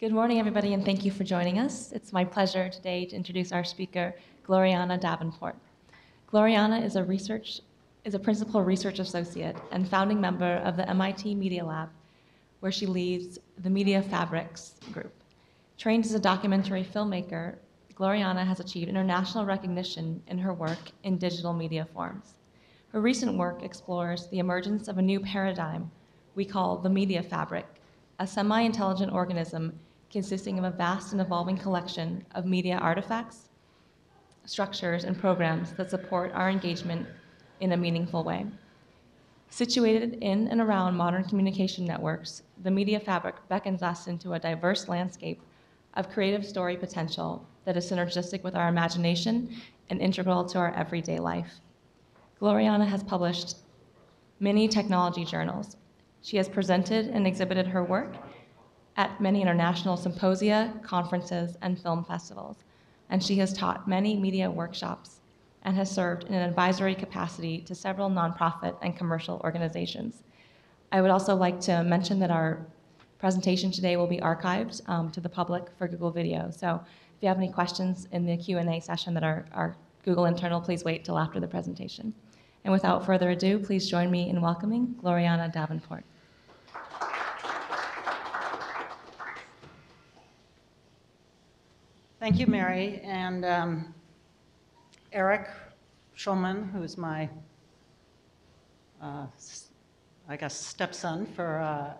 Good morning, everybody, and thank you for joining us. It's my pleasure today to introduce our speaker, Glorianna Davenport. Glorianna is a principal research associate and founding member of the MIT Media Lab, where she leads the Media Fabrics group. Trained as a documentary filmmaker, Glorianna has achieved international recognition in her work in digital media forms. Her recent work explores the emergence of a new paradigm we call the media fabric, a semi-intelligent organism consisting of a vast and evolving collection of media artifacts, structures, and programs that support our engagement in a meaningful way. Situated in and around modern communication networks, the media fabric beckons us into a diverse landscape of creative story potential that is synergistic with our imagination and integral to our everyday life. Glorianna has published many technology journals. She has presented and exhibited her work at many international symposia, conferences, and film festivals, and she has taught many media workshops and has served in an advisory capacity to several nonprofit and commercial organizations. I would also like to mention that our presentation today will be archived to the public for Google Video. So if you have any questions in the Q&A session that are Google internal, please wait till after the presentation. And without further ado, please join me in welcoming Glorianna Davenport. Thank you, Mary, and Eric Schulman, who's my, I guess, stepson, for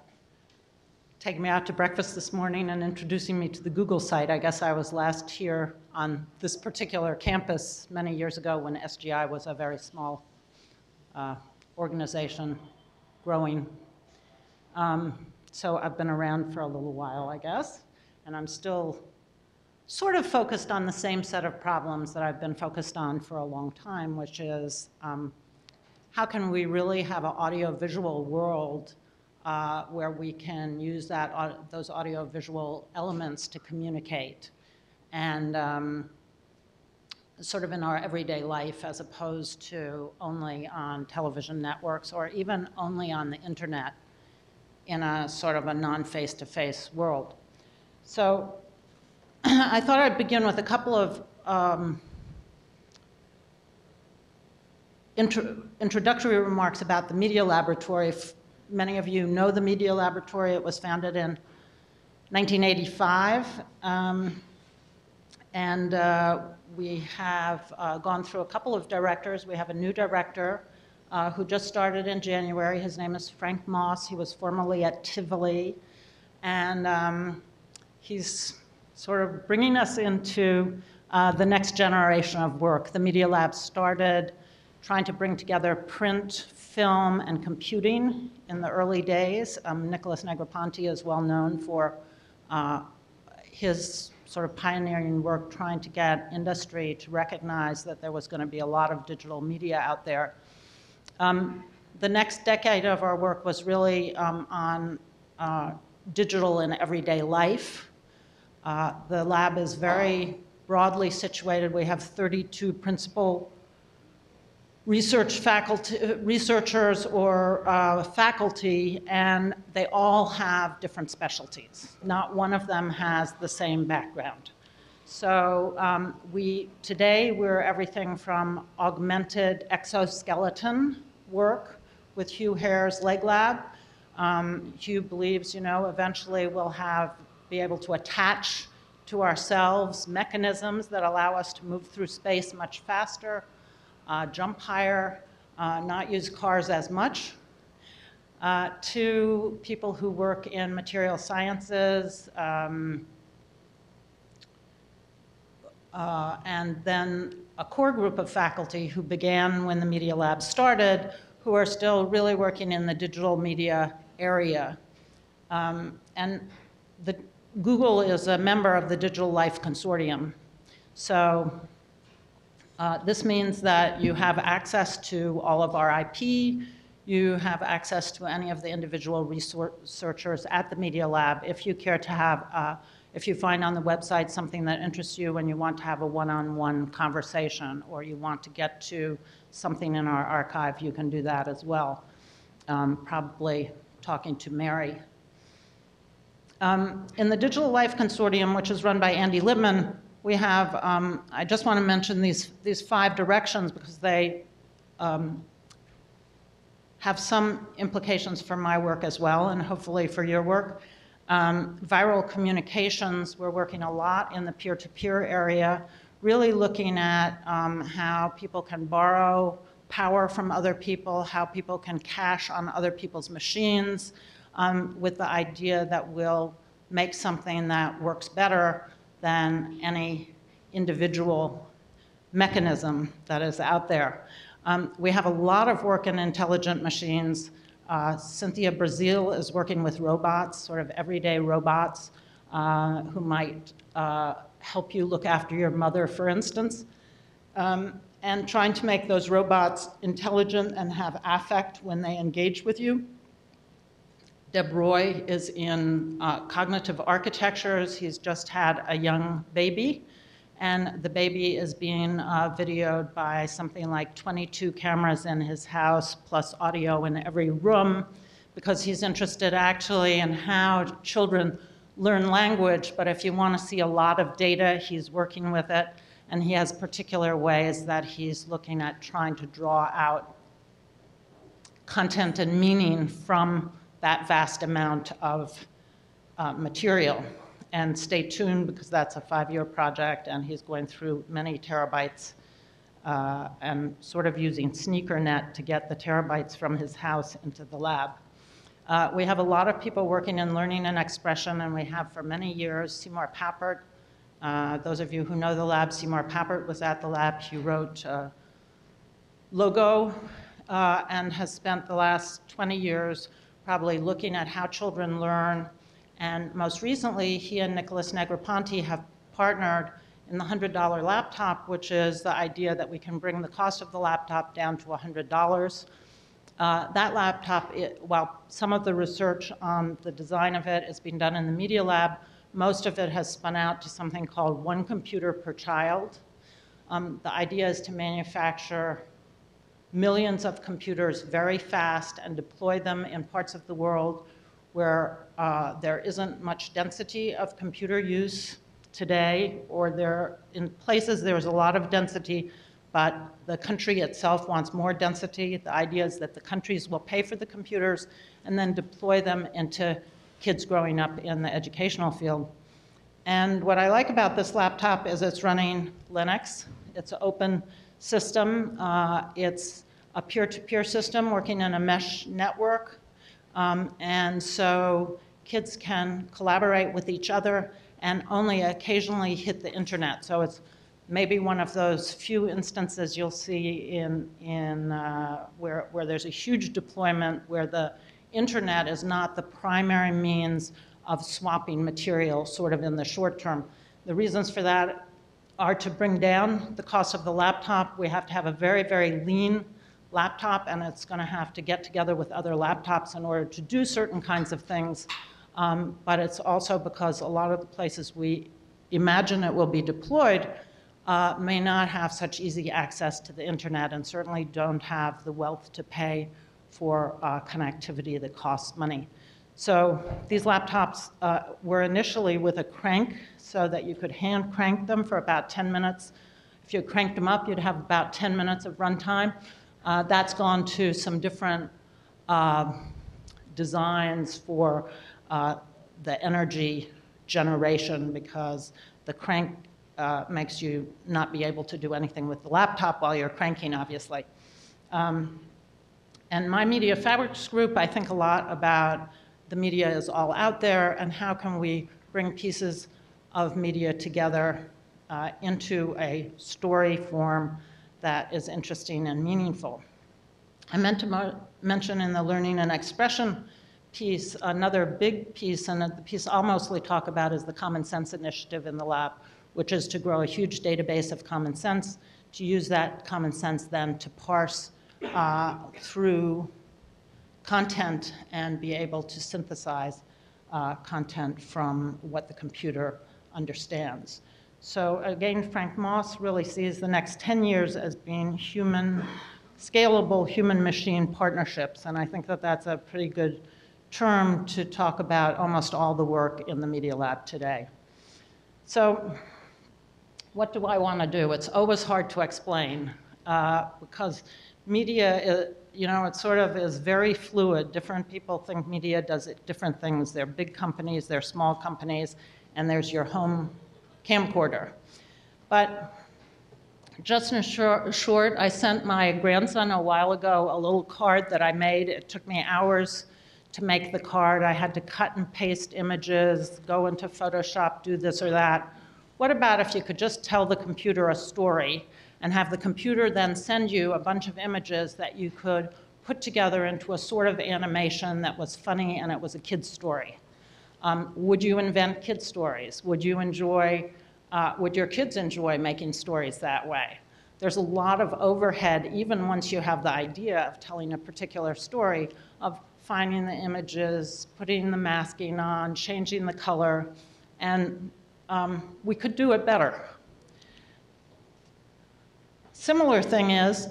taking me out to breakfast this morning and introducing me to the Google site. I guess I was last here on this particular campus many years ago when SGI was a very small organization, growing. So I've been around for a little while, I guess, and I'm still sort of focused on the same set of problems that I've been focused on for a long time, which is how can we really have an audiovisual world where we can use those audiovisual elements to communicate and sort of in our everyday life as opposed to only on television networks or even only on the internet in a sort of a non-face-to-face world. So I thought I'd begin with a couple of introductory remarks about the Media Laboratory. Many of you know the Media Laboratory. It was founded in 1985, and we have gone through a couple of directors. We have a new director who just started in January. His name is Frank Moss. He was formerly at Tivoli, and he's sort of bringing us into the next generation of work. The Media Lab started trying to bring together print, film, and computing in the early days. Nicholas Negroponte is well known for his sort of pioneering work trying to get industry to recognize that there was going to be a lot of digital media out there. The next decade of our work was really on digital in everyday life. The lab is very broadly situated. We have 32 principal researchers or faculty, and they all have different specialties. Not one of them has the same background. So today we're everything from augmented exoskeleton work with Hugh Hare's Leg Lab. Hugh believes, eventually we'll be able to attach to ourselves mechanisms that allow us to move through space much faster, jump higher, not use cars as much, to people who work in material sciences, and then a core group of faculty who began when the Media Lab started, who are still really working in the digital media area. And Google is a member of the Digital Life Consortium. So this means that you have access to all of our IP, you have access to any of the individual researchers at the Media Lab. If you care to have, if you find on the website something that interests you and you want to have a one-on-one conversation, or you want to get to something in our archive, you can do that as well. Probably talking to Mary. In the Digital Life Consortium, which is run by Andy Lippman, we have, I just want to mention these 5 directions because they have some implications for my work as well, and hopefully for your work. Viral communications, we're working a lot in the peer-to-peer area, really looking at how people can borrow power from other people, how people can cache on other people's machines, with the idea that we'll make something that works better than any individual mechanism that is out there. We have a lot of work in intelligent machines. Cynthia Brazil is working with robots, sort of everyday robots, who might help you look after your mother, for instance, and trying to make those robots intelligent and have affect when they engage with you. Deb Roy is in cognitive architectures. He's just had a young baby, and the baby is being videoed by something like 22 cameras in his house, plus audio in every room, because he's interested actually in how children learn language, but if you want to see a lot of data, he's working with it, and he has particular ways that he's looking at trying to draw out content and meaning from that vast amount of material. And stay tuned, because that's a 5-year project, and he's going through many terabytes and sort of using SneakerNet to get the terabytes from his house into the lab. We have a lot of people working in learning and expression, and we have for many years. Seymour Papert, those of you who know the lab, Seymour Papert was at the lab. He wrote Logo and has spent the last 20 years probably looking at how children learn. And most recently, he and Nicholas Negroponte have partnered in the $100 laptop, which is the idea that we can bring the cost of the laptop down to $100. That laptop, while some of the research on the design of it is being done in the Media Lab, most of it has spun out to something called 1 computer per child. The idea is to manufacture millions of computers very fast and deploy them in parts of the world where there isn't much density of computer use today, or in places there's a lot of density, but the country itself wants more density. The idea is that the countries will pay for the computers and then deploy them into kids growing up in the educational field. And what I like about this laptop is it's running Linux. It's an open system. It's a peer-to-peer system working in a mesh network. And so kids can collaborate with each other and only occasionally hit the internet. So it's maybe one of those few instances you'll see where there's a huge deployment where the internet is not the primary means of swapping material sort of in the short term. The reasons for that are to bring down the cost of the laptop. We have to have a very, very lean laptop, and it's going to have to get together with other laptops in order to do certain kinds of things. But it's also because a lot of the places we imagine it will be deployed may not have such easy access to the internet and certainly don't have the wealth to pay for connectivity that costs money. So these laptops were initially with a crank so that you could hand crank them for about 10 minutes. If you cranked them up, you'd have about 10 minutes of runtime. That's gone to some different designs for the energy generation, because the crank makes you not be able to do anything with the laptop while you're cranking, obviously. And my Media Fabrics group, I think a lot about the media is all out there and how can we bring pieces of media together into a story form that is interesting and meaningful. I meant to mention in the learning and expression piece, another big piece, and the piece I'll mostly talk about is the Common Sense Initiative in the lab, which is to grow a huge database of common sense, to use that common sense then to parse through content and be able to synthesize content from what the computer understands. So again, Frank Moss really sees the next 10 years as being scalable human-machine partnerships, and I think that that's a pretty good term to talk about almost all the work in the Media Lab today. So what do I want to do? It's always hard to explain because media, it sort of is very fluid. Different people think media does different things. There are big companies, there are small companies, and there's your home camcorder. But just in short, I sent my grandson a while ago a little card that I made. It took me hours to make the card. I had to cut and paste images, go into Photoshop, do this or that. What about if you could just tell the computer a story and have the computer then send you a bunch of images that you could put together into a sort of animation that was funny and it was a kid's story? Would you invent kid stories? Would your kids enjoy making stories that way? There's a lot of overhead, even once you have the idea of telling a particular story, of finding the images, putting the masking on, changing the color, and we could do it better. Similar thing is,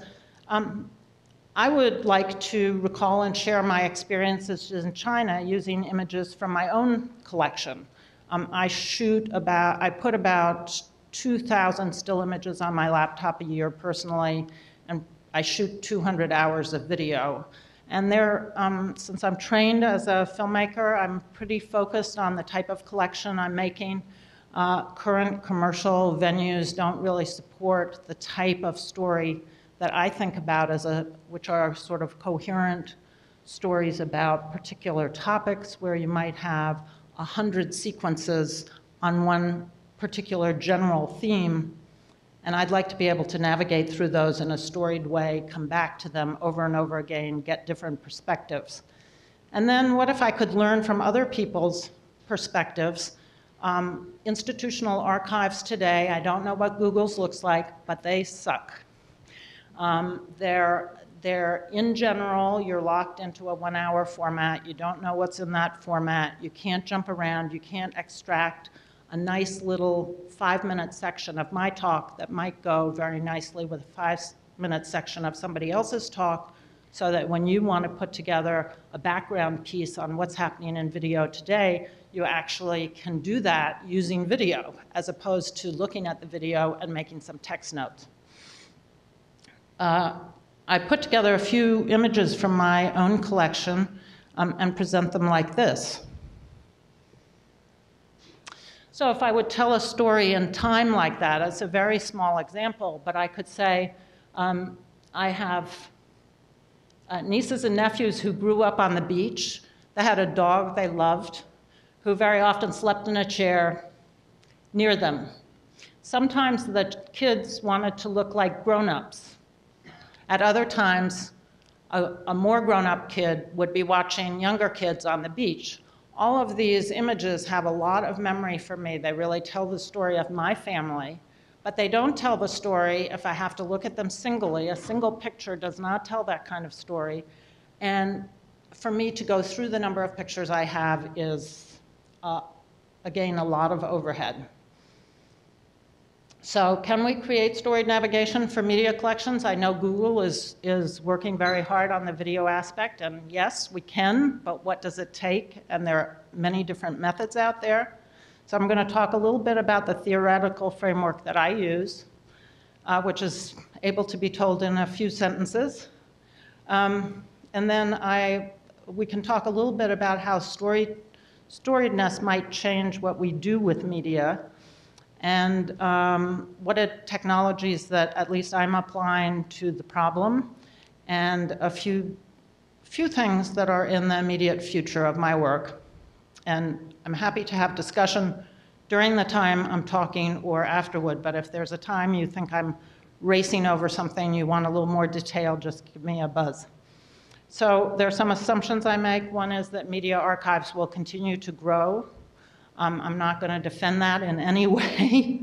I would like to recall and share my experiences in China using images from my own collection. I put about 2,000 still images on my laptop a year personally, and I shoot 200 hours of video. And since I'm trained as a filmmaker, I'm pretty focused on the type of collection I'm making. Current commercial venues don't really support the type of story that I think about which are sort of coherent stories about particular topics where you might have 100 sequences on one particular general theme. And I'd like to be able to navigate through those in a storied way, come back to them over and over again, get different perspectives. And then what if I could learn from other people's perspectives? Institutional archives today, I don't know what Google's looks like, but they suck. They're in general, you're locked into a 1-hour format. You don't know what's in that format. You can't jump around. You can't extract a nice little 5-minute section of my talk that might go very nicely with a 5-minute section of somebody else's talk, so that when you want to put together a background piece on what's happening in video today, you actually can do that using video, as opposed to looking at the video and making some text notes. I put together a few images from my own collection and present them like this. So if I would tell a story in time like that, it's a very small example, but I could say I have nieces and nephews who grew up on the beach. They had a dog they loved, who very often slept in a chair near them. Sometimes the kids wanted to look like grown-ups. At other times, a more grown-up kid would be watching younger kids on the beach. All of these images have a lot of memory for me. They really tell the story of my family, but they don't tell the story if I have to look at them singly. A single picture does not tell that kind of story. And for me to go through the number of pictures I have is, again, a lot of overhead. So can we create storied navigation for media collections? I know Google is working very hard on the video aspect, and yes, we can, but what does it take? And there are many different methods out there. So I'm going to talk a little bit about the theoretical framework that I use, which is able to be told in a few sentences. And then we can talk a little bit about how storiedness might change what we do with media, and what are technologies that at least I'm applying to the problem, and a few things that are in the immediate future of my work. And I'm happy to have discussion during the time I'm talking or afterward, but if there's a time you think I'm racing over something, you want a little more detail, just give me a buzz. So there are some assumptions I make. One is that media archives will continue to grow. I'm not going to defend that in any way,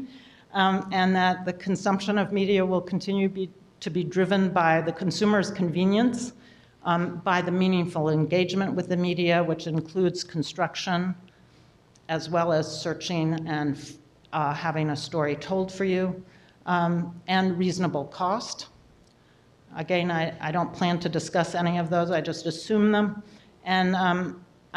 and that the consumption of media will continue to be driven by the consumer's convenience, by the meaningful engagement with the media, which includes construction, as well as searching and having a story told for you, and reasonable cost. Again, I don't plan to discuss any of those, I just assume them. And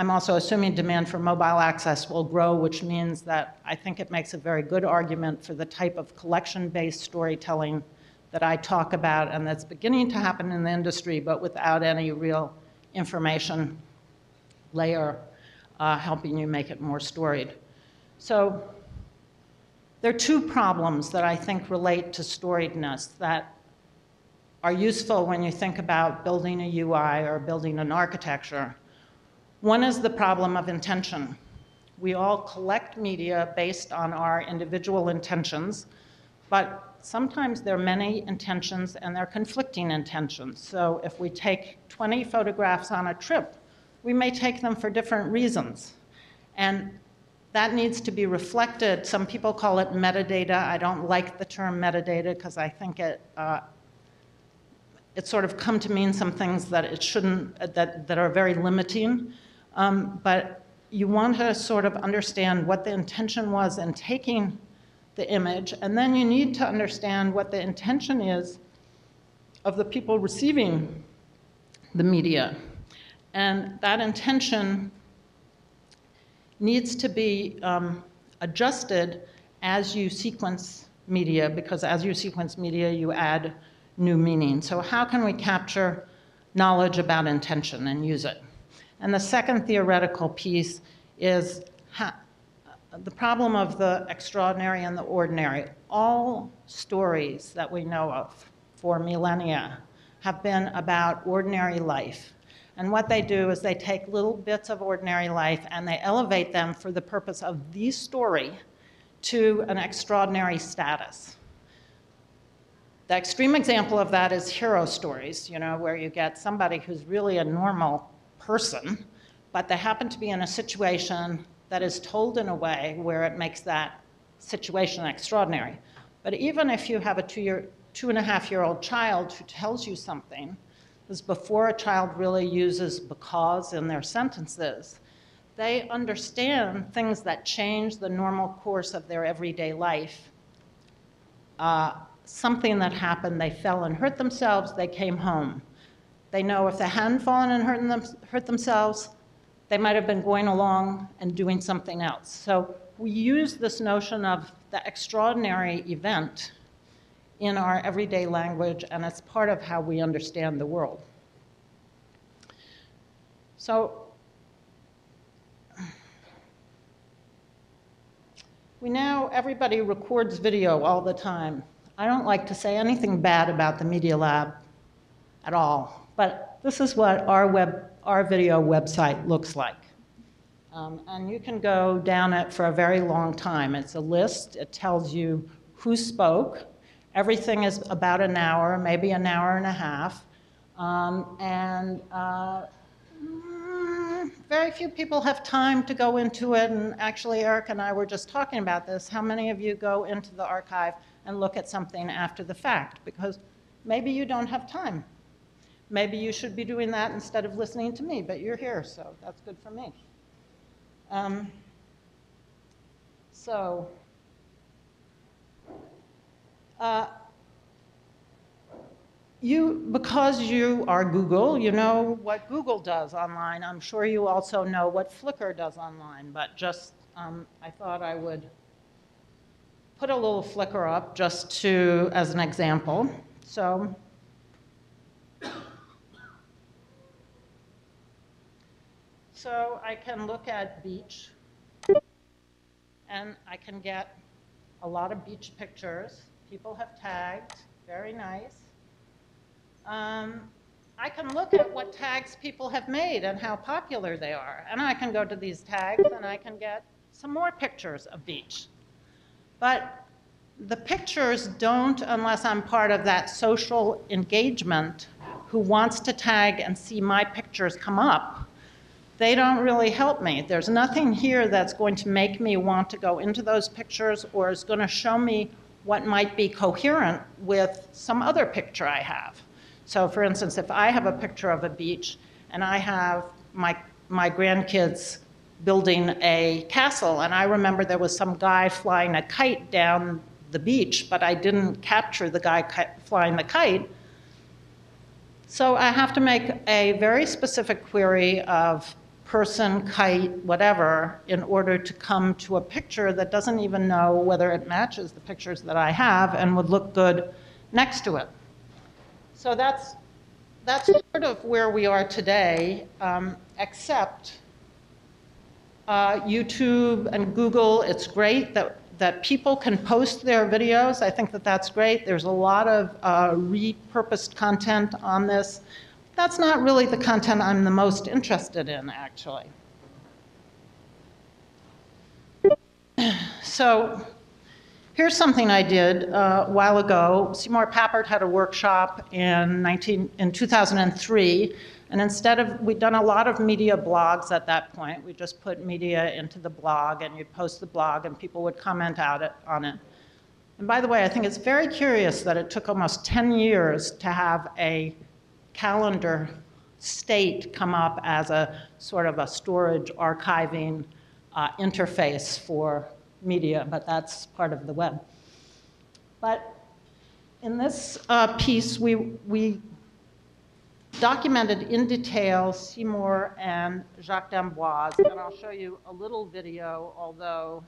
I'm also assuming demand for mobile access will grow, which means that I think it makes a very good argument for the type of collection-based storytelling that I talk about and that's beginning to happen in the industry, but without any real information layer helping you make it more storied. So there are two problems that I think relate to storiedness that are useful when you think about building a UI or building an architecture. One is the problem of intention. We all collect media based on our individual intentions, but sometimes there are many intentions and there are conflicting intentions. So if we take 20 photographs on a trip, we may take them for different reasons. And that needs to be reflected. Some people call it metadata. I don't like the term metadata because I think it's sort of come to mean some things that it shouldn't, that are very limiting. But you want to sort of understand what the intention was in taking the image, and then you need to understand what the intention is of the people receiving the media. And that intention needs to be adjusted as you sequence media, because as you sequence media, you add new meaning. So how can we capture knowledge about intention and use it? And the second theoretical piece is the problem of the extraordinary and the ordinary. All stories that we know of for millennia have been about ordinary life. And what they do is they take little bits of ordinary life and they elevate them for the purpose of the story to an extraordinary status. The extreme example of that is hero stories, where you get somebody who's really a normal person, but they happen to be in a situation that is told in a way where it makes that situation extraordinary. But even if you have a 2.5-year-old child who tells you something, this is before a child really uses because in their sentences, they understand things that change the normal course of their everyday life. Something that happened, they fell and hurt themselves, they came home. They know if they hadn't fallen and hurt themselves, they might have been going along and doing something else. So we use this notion of the extraordinary event in our everyday language, and it's part of how we understand the world. So everybody records video all the time. I don't like to say anything bad about the Media Lab at all, but this is what our video website looks like. And you can go down it for a very long time. It's a list. It tells you who spoke. Everything is about an hour, maybe an hour and a half. Very few people have time to go into it, and actually Eric and I were just talking about this. How many of you go into the archive and look at something after the fact? Because maybe you don't have time. Maybe you should be doing that instead of listening to me, but you're here, so that's good for me. Because you are Google, you know what Google does online. I'm sure you also know what Flickr does online, but just I thought I would put a little Flickr up just as an example. So I can look at beach, and I can get a lot of beach pictures. People have tagged, very nice. I can look at what tags people have made and how popular they are. And I can go to these tags and I can get some more pictures of beach. But the pictures don't, unless I'm part of that social engagement who wants to tag and see my pictures come up, they don't really help me. There's nothing here that's going to make me want to go into those pictures or is going to show me what might be coherent with some other picture I have. So for instance, if I have a picture of a beach and I have my grandkids building a castle, and I remember there was some guy flying a kite down the beach, but I didn't capture the guy flying the kite. So I have to make a very specific query of person, kite, whatever, in order to come to a picture that doesn't even know whether it matches the pictures that I have and would look good next to it. So that's sort of where we are today, except YouTube and Google. It's great that people can post their videos. I think that that's great. There's a lot of repurposed content on this. That's not really the content I'm the most interested in, actually. So here's something I did a while ago. Seymour Papert had a workshop in 2003, and we'd done a lot of media blogs at that point. We just put media into the blog, and you'd post the blog, and people would comment on it. And by the way, I think it's very curious that it took almost 10 years to have a calendar state come up as a sort of a storage archiving interface for media, but that's part of the web. But in this piece, we documented in detail Seymour and Jacques d'Amboise, and I'll show you a little video, although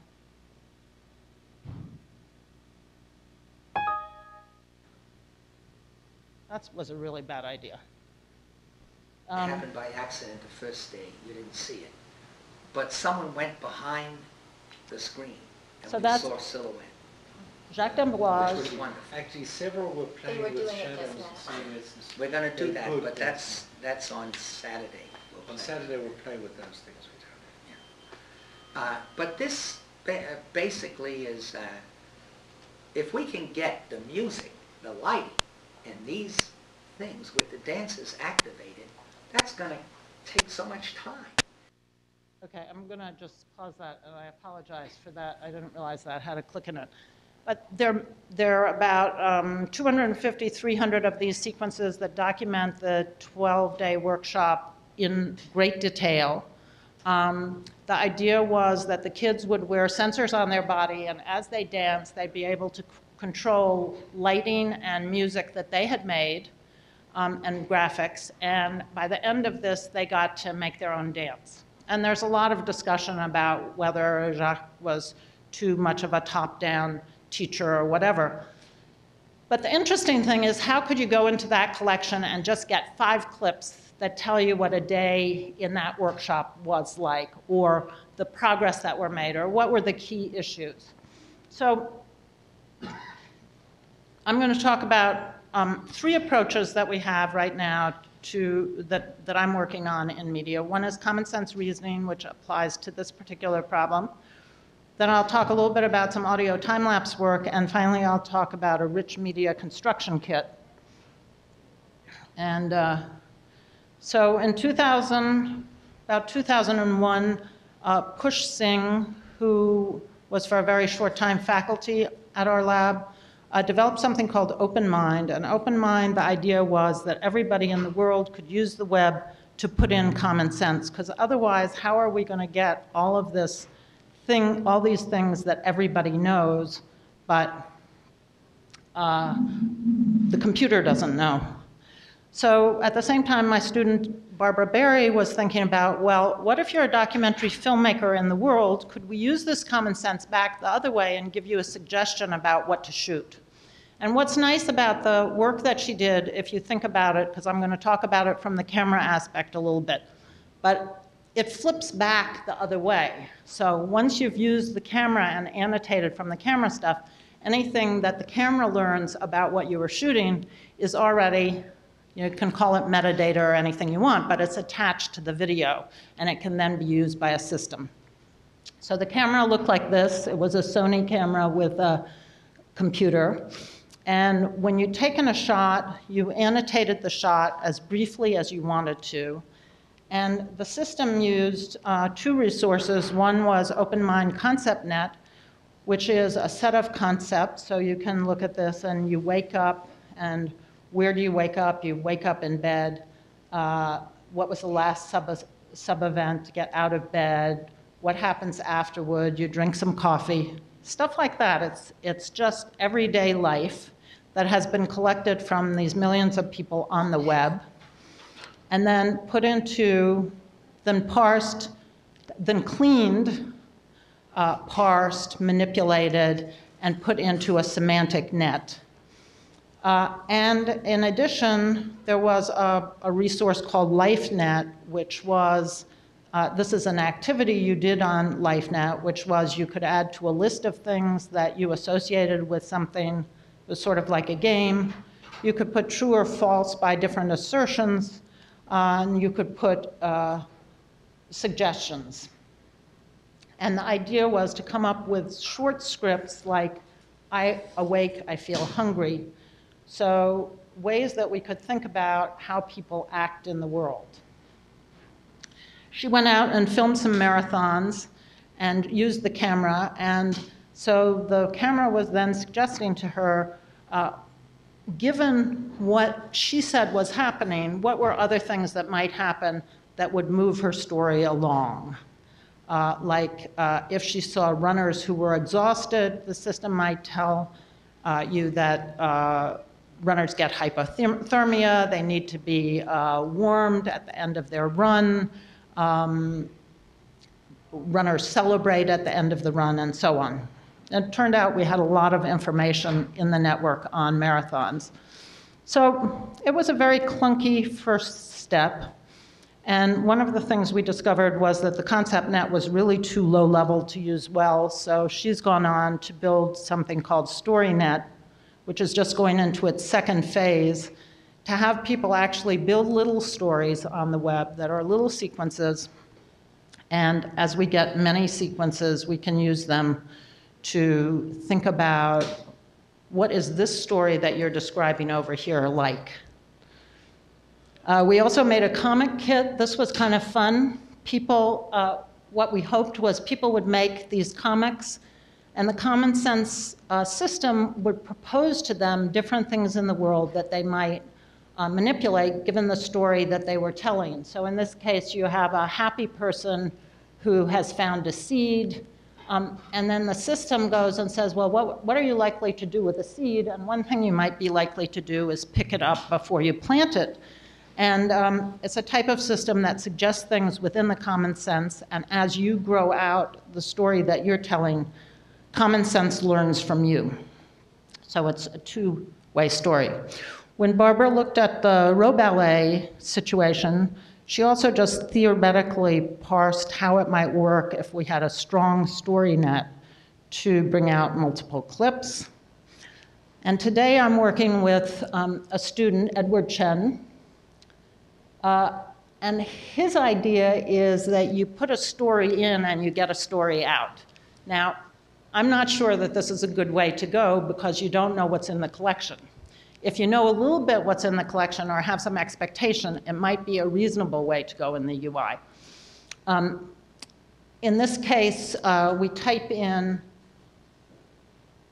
that was a really bad idea. It happened by accident the first day. You didn't see it. But someone went behind the screen, and So we that's saw silhouette, Jacques which d'Amboise. was wonderful. Actually, several were playing with shadows, saying it's We're going to do they that, could, but that's on Saturday. We'll on play. Saturday we'll play with those things we do. But this basically is, if we can get the music, the lighting, and these things with the dancers activated, that's going to take so much time. Okay, I'm going to just pause that, and I apologize for that. I didn't realize that I had a click in it. But there are about 250, 300 of these sequences that document the 12-day workshop in great detail. The idea was that the kids would wear sensors on their body, and as they danced, they'd be able to control lighting and music that they had made, and graphics. And by the end of this, they got to make their own dance. And there's a lot of discussion about whether Jacques was too much of a top-down teacher or whatever. But the interesting thing is, how could you go into that collection and just get 5 clips that tell you what a day in that workshop was like, or the progress that were made, or what were the key issues? So I'm going to talk about 3 approaches that we have right now that I'm working on in media. One is common sense reasoning, which applies to this particular problem. Then I'll talk a little bit about some audio time-lapse work, and finally I'll talk about a rich media construction kit. And so in about 2001, Kush Singh, who was for a very short time faculty at our lab, developed something called Open Mind. And Open Mind, the idea was that everybody in the world could use the web to put in common sense, because otherwise, how are we going to get all of this all these things that everybody knows, but the computer doesn't know? So at the same time, my student Barbara Berry was thinking about, well, what if you're a documentary filmmaker in the world? Could we use this common sense back the other way and give you a suggestion about what to shoot? And what's nice about the work that she did, if you think about it, because I'm going to talk about it from the camera aspect a little bit, but it flips back the other way. So once you've used the camera and annotated from the camera stuff, anything that the camera learns about what you were shooting is already, you can call it metadata or anything you want, but it's attached to the video, and it can then be used by a system. So the camera looked like this. It was a Sony camera with a computer. And when you'd taken a shot, you annotated the shot as briefly as you wanted to. And the system used 2 resources. One was OpenMind ConceptNet, which is a set of concepts. So you can look at this and you wake up, and where do you wake up? You wake up in bed. What was the last sub-event to get out of bed? What happens afterward? You drink some coffee. Stuff like that. It's just everyday life that has been collected from these millions of people on the web, and then put into then parsed, then cleaned, parsed, manipulated, and put into a semantic net. And in addition, there was a resource called LifeNet, which was, this is an activity you did on LifeNet, which was you could add to a list of things that you associated with something. It was sort of like a game. You could put true or false by different assertions, and you could put suggestions. And the idea was to come up with short scripts like, I awake, I feel hungry. So ways that we could think about how people act in the world. She went out and filmed some marathons and used the camera. And so the camera was then suggesting to her, given what she said was happening, what were other things that might happen that would move her story along? If she saw runners who were exhausted, the system might tell you that runners get hypothermia, they need to be warmed at the end of their run, runners celebrate at the end of the run, and so on. It turned out we had a lot of information in the network on marathons. So it was a very clunky first step. And one of the things we discovered was that the concept net was really too low level to use well. So she's gone on to build something called StoryNet, which is just going into its second phase, to have people actually build little stories on the web that are little sequences. And as we get many sequences, we can use them to think about what is this story that you're describing over here like. We also made a comic kit. This was kind of fun. People, what we hoped was people would make these comics, and the common sense system would propose to them different things in the world that they might manipulate given the story that they were telling. So in this case, you have a happy person who has found a seed, and then the system goes and says, well, what are you likely to do with a seed? And one thing you might be likely to do is pick it up before you plant it. And it's a type of system that suggests things within the common sense, and as you grow out the story that you're telling, common sense learns from you. So it's a two-way story. When Barbara looked at the row ballet situation, she also just theoretically parsed how it might work if we had a strong story net to bring out multiple clips. And today I'm working with a student, Edward Chen, and his idea is that you put a story in and you get a story out. Now, I'm not sure that this is a good way to go because you don't know what's in the collection. If you know a little bit what's in the collection or have some expectation, it might be a reasonable way to go in the UI. In this case, we type in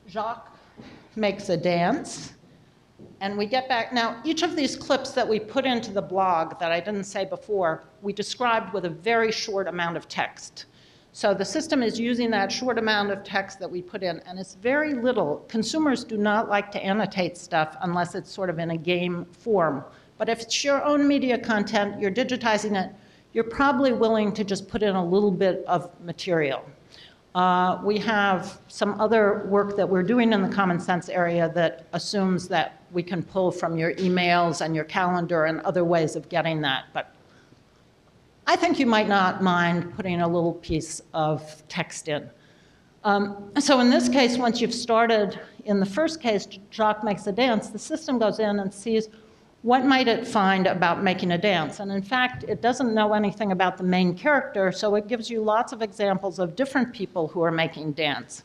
Jacques makes a dance, and we get back. Now, each of these clips that we put into the blog that I didn't say before, we described with a very short amount of text. So the system is using that short amount of text that we put in, and it's very little. Consumers do not like to annotate stuff unless it's sort of in a game form. But if it's your own media content, you're digitizing it, you're probably willing to just put in a little bit of material. We have some other work that we're doing in the common sense area that assumes that we can pull from your emails and your calendar and other ways of getting that. But I think you might not mind putting a little piece of text in. So in this case, once you've started, in the first case, Jacques makes a dance, the system goes in and sees what might it find about making a dance. And in fact, it doesn't know anything about the main character, so it gives you lots of examples of different people who are making dance.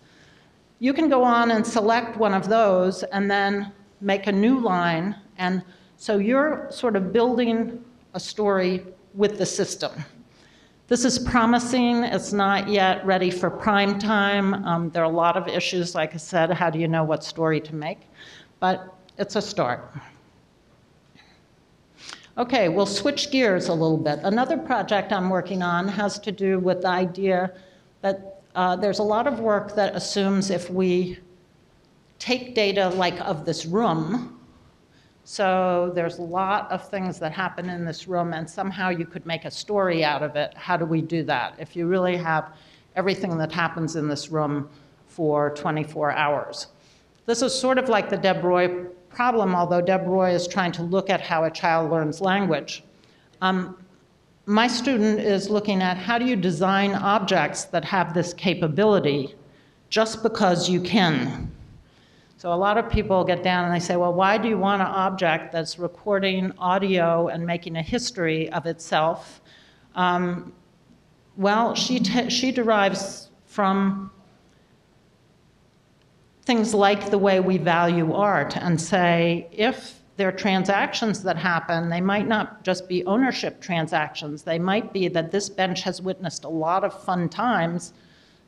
You can go on and select one of those and then make a new line. And so you're sort of building a story with the system. This is promising. It's not yet ready for prime time. There are a lot of issues, like I said, how do you know what story to make? But it's a start. Okay, we'll switch gears a little bit. Another project I'm working on has to do with the idea that there's a lot of work that assumes if we take data like of this room, So there's a lot of things that happen in this room, and somehow you could make a story out of it. How do we do that? If you really have everything that happens in this room for 24 hours. This is sort of like the Deb Roy problem, although Deb Roy is trying to look at how a child learns language. My student is looking at how do you design objects that have this capability just because you can. So a lot of people get down and they say, well, why do you want an object that's recording audio and making a history of itself? Well, she derives from things like the way we value art and say, if there are transactions that happen, they might not just be ownership transactions. They might be that this bench has witnessed a lot of fun times,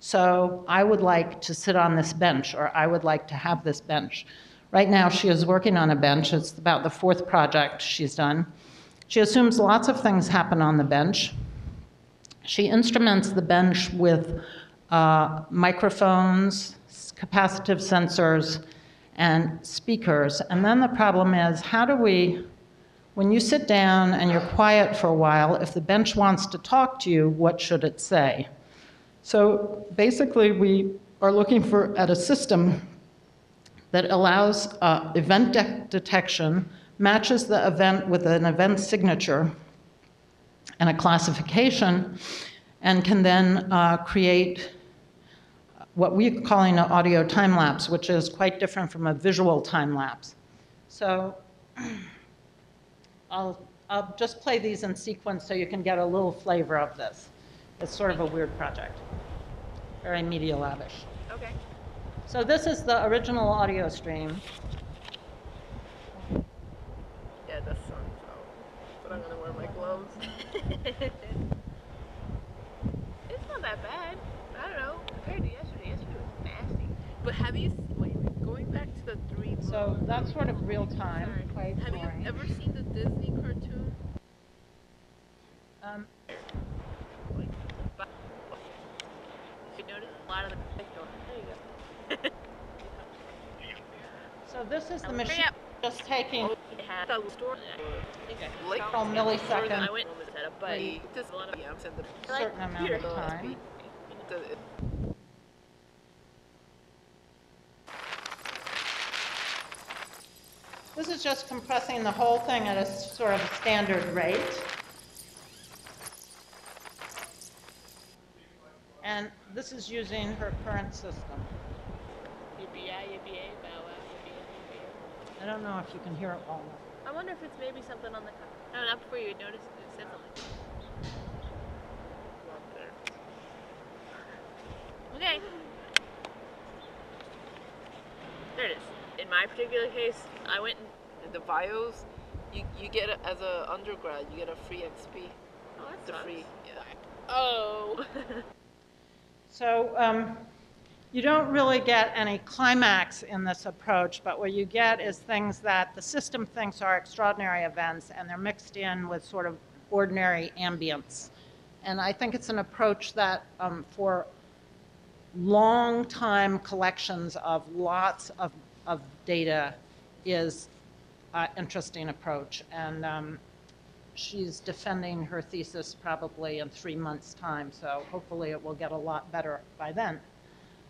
so I would like to sit on this bench, or I would like to have this bench. Right now, she is working on a bench. It's about the 4th project she's done. She assumes lots of things happen on the bench. She instruments the bench with microphones, capacitive sensors, and speakers. And then the problem is, how do we, when you sit down and you're quiet for a while, if the bench wants to talk to you, what should it say? So basically, we are looking at a system that allows event detection, matches the event with an event signature and a classification, and can then create what we're calling an audio time lapse, which is quite different from a visual time lapse. So I'll just play these in sequence so you can get a little flavor of this. It's sort of a weird project, very Media Lab-ish. Okay. So this is the original audio stream. Yeah, that's sun, so. But I'm gonna wear my gloves. It's not that bad. I don't know. Compared to yesterday was nasty. But have you, going back to the 3 So that's sort of real time. Sorry. Have you ever seen the Disney cartoon? You notice a lot of the there you go. So this is the machine just taking Oh, it had a store. several milliseconds, I went to set up, but just a lot of a certain amount of time. This is just compressing the whole thing at a sort of standard rate. And this is using her current system. I don't know if you can hear it well enough. I wonder if it's maybe something on the. No, not before you noticed it said something. Okay. There it is. In my particular case, I went in the BIOS. You get it as an undergrad. You get a free XP. Oh, that's the free. Yeah. Oh. So you don't really get any climax in this approach, but what you get is things that the system thinks are extraordinary events, and they're mixed in with sort of ordinary ambience. And I think it's an approach that for long time collections of lots of data is an interesting approach. And she's defending her thesis probably in 3 months' time, so hopefully it will get a lot better by then.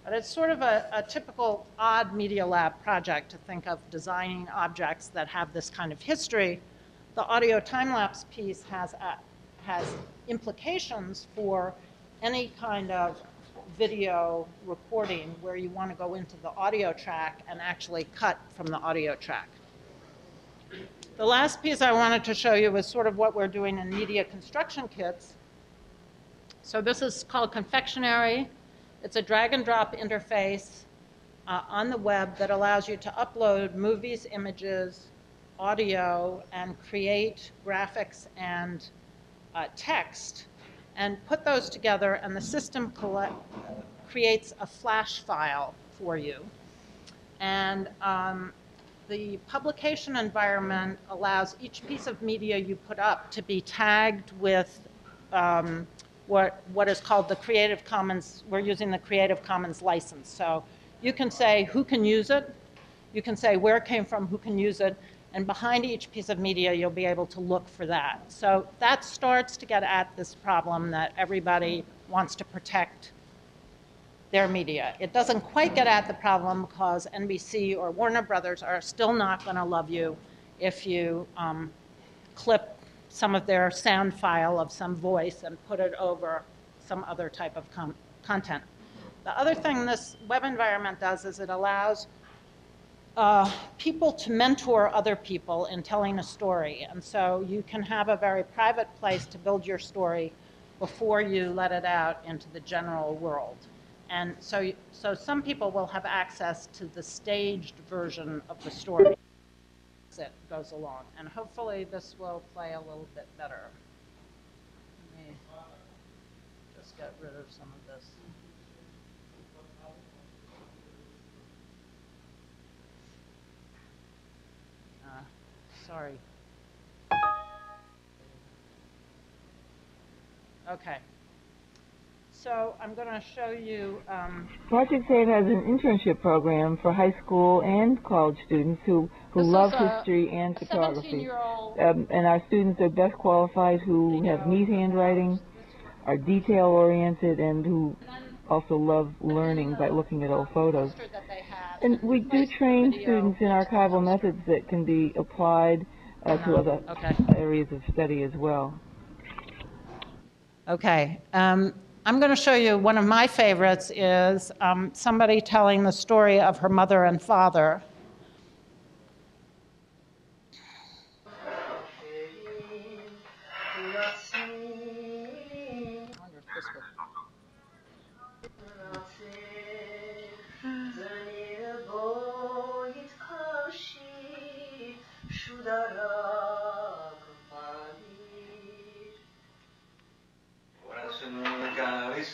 But it's sort of a typical odd Media Lab project to think of designing objects that have this kind of history. The audio time-lapse piece has implications for any kind of video recording where you want to go into the audio track and actually cut from the audio track. The last piece I wanted to show you was sort of what we're doing in media construction kits. So this is called Confectionery. It's a drag and drop interface on the web that allows you to upload movies, images, audio, and create graphics and text, and put those together, and the system creates a flash file for you. And the publication environment allows each piece of media you put up to be tagged with what is called the Creative Commons. We're using the Creative Commons license. So you can say who can use it, you can say where it came from, who can use it, And behind each piece of media, you'll be able to look for that. So that starts to get at this problem that everybody wants to protect their media. It doesn't quite get at the problem because NBC or Warner Brothers are still not going to love you if you clip some of their sound file of some voice and put it over some other type of content. The other thing this web environment does is it allows people to mentor other people in telling a story. And so you can have a very private place to build your story before you let it out into the general world. And so some people will have access to the staged version of the story as it goes along. And hopefully this will play a little bit better. Let me just get rid of some of this. Sorry. Okay. So I'm going to show you. Project Save has an internship program for high school and college students who love history and photography. And our students are best qualified who have neat handwriting, are detail-oriented, and who also love learning by looking at old photos. And we do train students in archival methods that can be applied to other areas of study as well. Okay. I'm going to show you one of my favorites is somebody telling the story of her mother and father.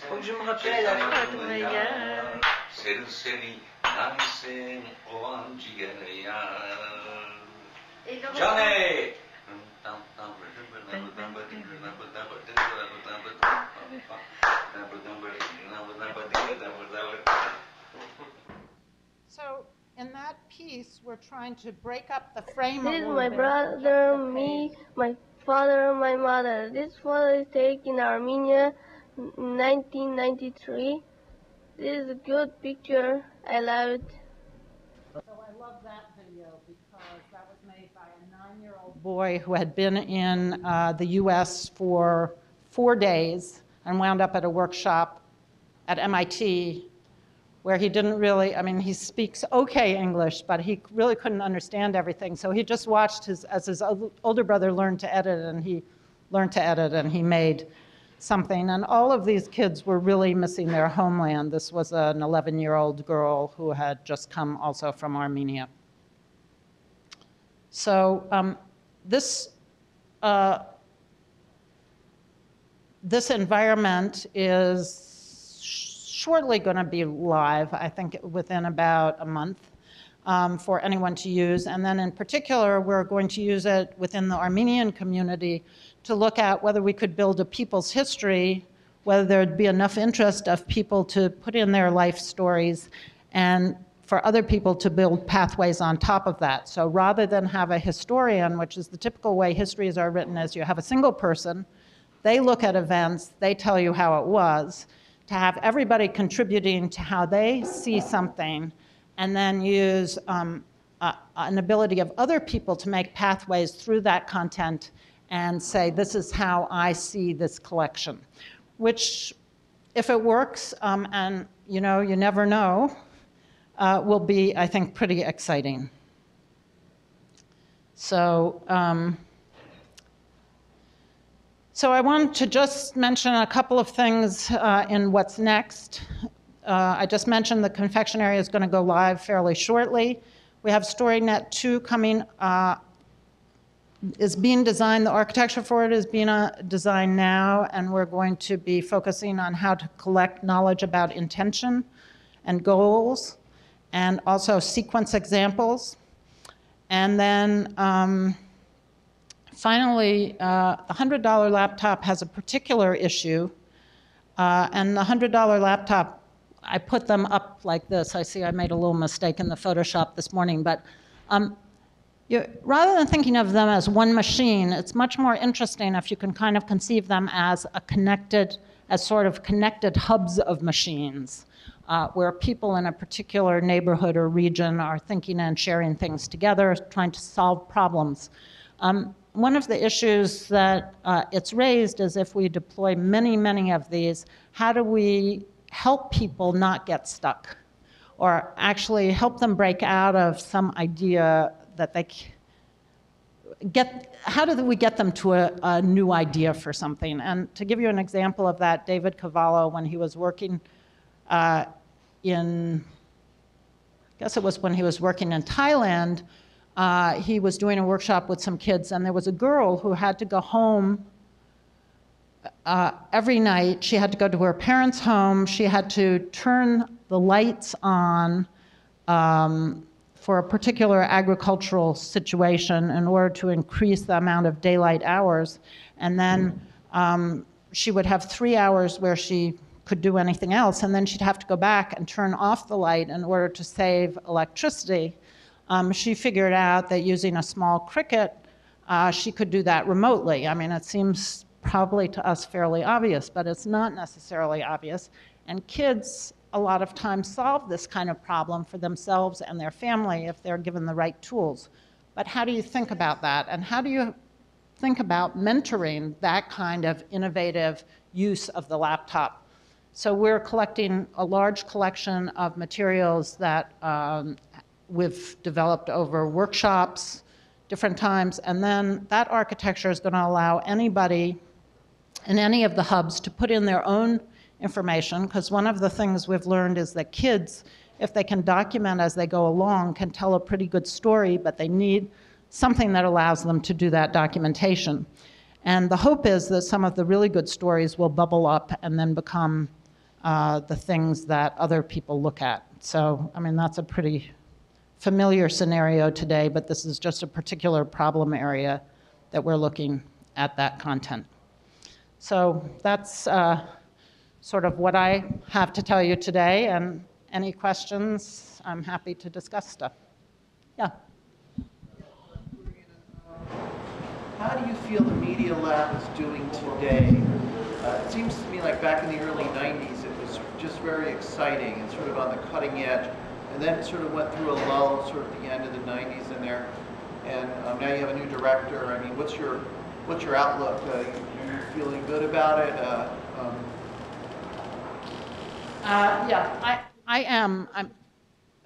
Faut que je me rappelle la Johnny! So in that piece, we're trying to break up the frame. This is my brother, me, my father, my mother. This photo is taken in Armenia, 1993. This is a good picture. I love it. So I love that video because that was made by a 9-year-old boy who had been in the U.S. for 4 days and wound up at a workshop at MIT where he didn't really, I mean, he speaks okay English, but he really couldn't understand everything. So he just watched as his older brother learned to edit, and he learned to edit, and he made something. And all of these kids were really missing their homeland. This was an 11-year-old girl who had just come also from Armenia. So this environment is shortly going to be live, I think within about a month, for anyone to use. And then in particular, we're going to use it within the Armenian community to look at whether we could build a people's history, whether there'd be enough interest of people to put in their life stories, and for other people to build pathways on top of that. So rather than have a historian, which is the typical way histories are written, is you have a single person, they look at events, they tell you how it was, to have everybody contributing to how they see something, and then use an ability of other people to make pathways through that content and say, this is how I see this collection. Which, if it works, and you know, you never know, will be, I think, pretty exciting. So, so I want to just mention a couple of things in what's next. I just mentioned the confectionery is going to go live fairly shortly. We have StoryNet 2 coming, is being designed. The architecture for it is being designed now, and we're going to be focusing on how to collect knowledge about intention and goals, and also sequence examples. And then finally, the $100 laptop has a particular issue, and the $100 laptop, I put them up like this. I see I made a little mistake in the Photoshop this morning, but rather than thinking of them as one machine, it's much more interesting if you can kind of conceive them as sort of connected hubs of machines, where people in a particular neighborhood or region are thinking and sharing things together, trying to solve problems. One of the issues that it's raised is if we deploy many, many of these, how do we help people not get stuck? Or actually help them break out of some idea that they how do we get them to a new idea for something? And to give you an example of that, David Cavallo, when he was working I guess it was when he was working in Thailand, he was doing a workshop with some kids, and there was a girl who had to go home every night. She had to go to her parents' home. She had to turn the lights on for a particular agricultural situation in order to increase the amount of daylight hours. And then she would have 3 hours where she could do anything else, and then she'd have to go back and turn off the light in order to save electricity. She figured out that using a small cricket, she could do that remotely. I mean, it seems probably to us fairly obvious, but it's not necessarily obvious. And kids a lot of times solve this kind of problem for themselves and their family if they're given the right tools. But how do you think about that? And how do you think about mentoring that kind of innovative use of the laptop? So we're collecting a large collection of materials that we've developed over workshops, different times, and then that architecture is going to allow anybody in any of the hubs to put in their own information, because one of the things we've learned is that kids, if they can document as they go along, can tell a pretty good story, but they need something that allows them to do that documentation. And the hope is that some of the really good stories will bubble up and then become the things that other people look at. So, I mean, that's a pretty familiar scenario today, but this is just a particular problem area that we're looking at that content. So that's sort of what I have to tell you today, and any questions, I'm happy to discuss stuff. Yeah? How do you feel the Media Lab is doing today? It seems to me like back in the early 90s, it was just very exciting and sort of on the cutting edge. And then it sort of went through a lull sort of at the end of the 90s in there. And now you have a new director. I mean, what's your outlook? Are you feeling good about it? Yeah, I am.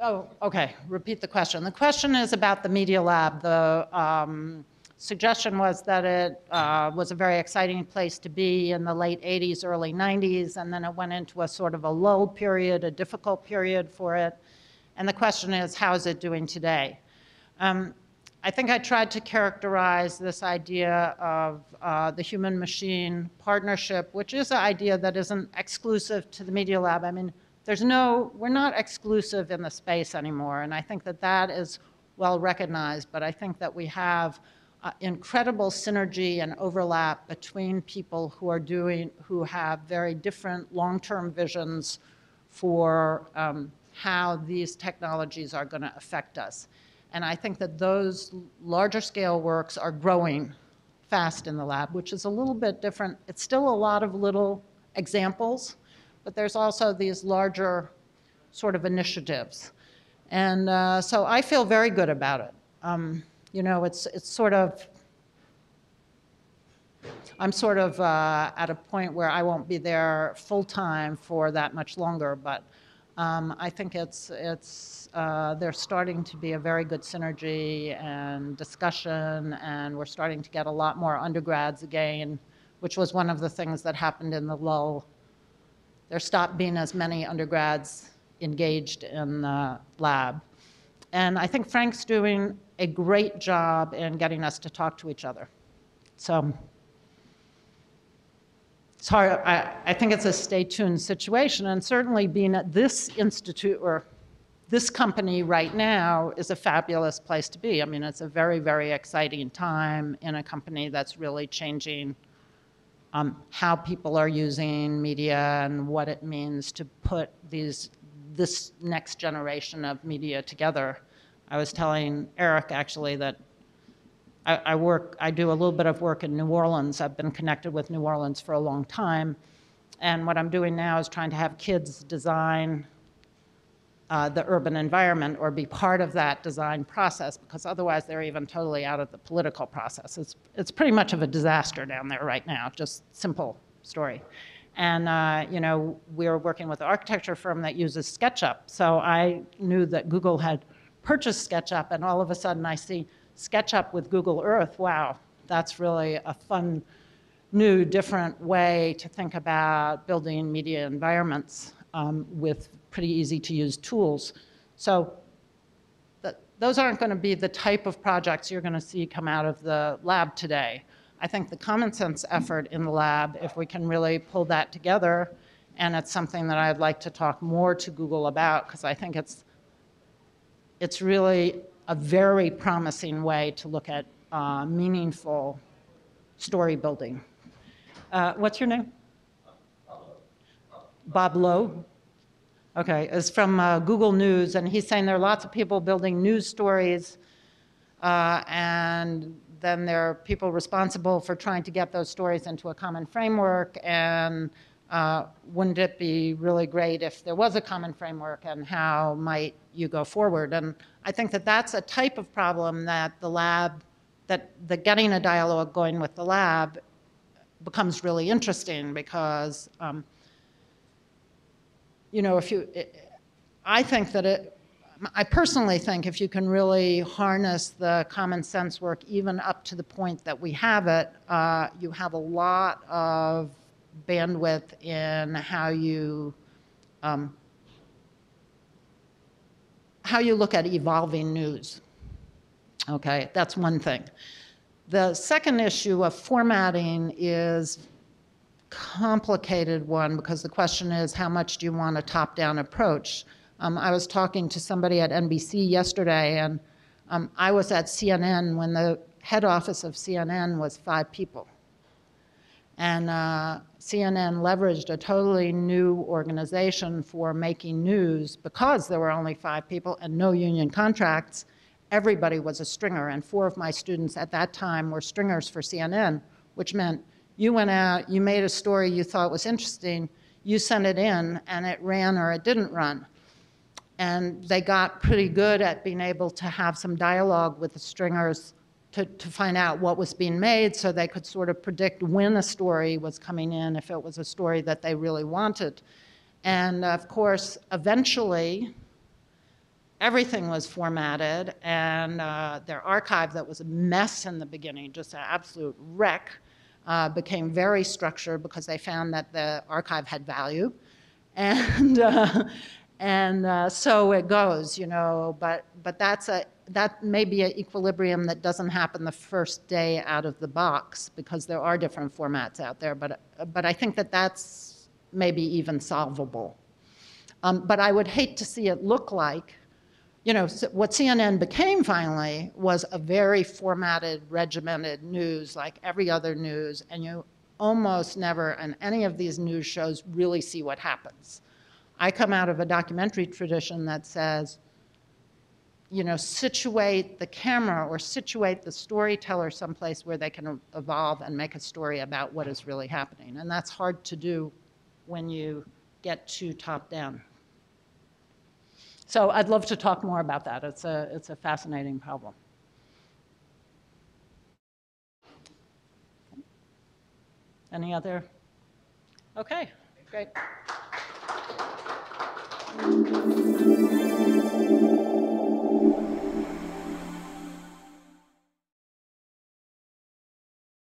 Oh, okay, repeat the question. The question is about the Media Lab. The suggestion was that it was a very exciting place to be in the late 80s, early 90s, and then it went into a sort of a lull period, a difficult period for it. And the question is, how is it doing today? I think I tried to characterize this idea of the human-machine partnership, which is an idea that isn't exclusive to the Media Lab. I mean, we're not exclusive in the space anymore, and I think that that is well recognized, but I think that we have incredible synergy and overlap between people who have very different long-term visions for how these technologies are going to affect us. And I think that those larger scale works are growing fast in the lab, which is a little bit different. It's still a lot of little examples, but there's also these larger sort of initiatives. And so I feel very good about it. You know, it's sort of, I'm sort of at a point where I won't be there full time for that much longer, but I think there's starting to be a very good synergy and discussion, and we're starting to get a lot more undergrads again, which was one of the things that happened in the lull. There stopped being as many undergrads engaged in the lab. And I think Frank's doing a great job in getting us to talk to each other. So it's hard. I think it's a stay tuned situation, and certainly being at this institute or this company right now is a fabulous place to be. I mean, it's a very, very exciting time in a company that's really changing how people are using media and what it means to put this next generation of media together. I was telling Eric, actually, that I do a little bit of work in New Orleans. I've been connected with New Orleans for a long time. And what I'm doing now is trying to have kids design the urban environment or be part of that design process, because otherwise they're even totally out of the political process. It's pretty much of a disaster down there right now, just simple story. And you know, we're working with an architecture firm that uses SketchUp. So I knew that Google had purchased SketchUp, and all of a sudden I see SketchUp with Google Earth. Wow, that's really a fun, new, different way to think about building media environments with pretty easy to use tools. So those aren't going to be the type of projects you're going to see come out of the lab today. I think the common sense effort in the lab, if we can really pull that together, and it's something that I'd like to talk more to Google about, because I think it's really a very promising way to look at meaningful story building. What's your name? Bob Lowe. Okay, it's from Google News, and he's saying there are lots of people building news stories, and then there are people responsible for trying to get those stories into a common framework, and wouldn't it be really great if there was a common framework, and how might you go forward? And I think that that's a type of problem that the lab, that getting a dialogue going with the lab becomes really interesting, because you know, I think that I personally think if you can really harness the common sense work even up to the point that we have it, you have a lot of bandwidth in how you look at evolving news. Okay, that's one thing. The second issue of formatting is complicated one, because the question is, how much do you want a top-down approach? I was talking to somebody at NBC yesterday, and I was at CNN when the head office of CNN was 5 people. And CNN leveraged a totally new organization for making news because there were only 5 people and no union contracts. Everybody was a stringer, and 4 of my students at that time were stringers for CNN, which meant you went out, you made a story you thought was interesting, you sent it in, and it ran or it didn't run. And they got pretty good at being able to have some dialogue with the stringers to find out what was being made, so they could sort of predict when a story was coming in, if it was a story that they really wanted. And of course, eventually, everything was formatted, and their archive that was a mess in the beginning, just an absolute wreck, became very structured because they found that the archive had value. And, so it goes, you know, but that may be an equilibrium that doesn't happen the first day out of the box, because there are different formats out there, but I think that that's maybe even solvable. But I would hate to see it look like, you know, what CNN became finally was a very formatted, regimented news, like every other news, and you almost never in any of these news shows really see what happens. I come out of a documentary tradition that says, you know, situate the camera or situate the storyteller someplace where they can evolve and make a story about what is really happening. And that's hard to do when you get too top down. So I'd love to talk more about that. It's a fascinating problem. Any other? Okay, great.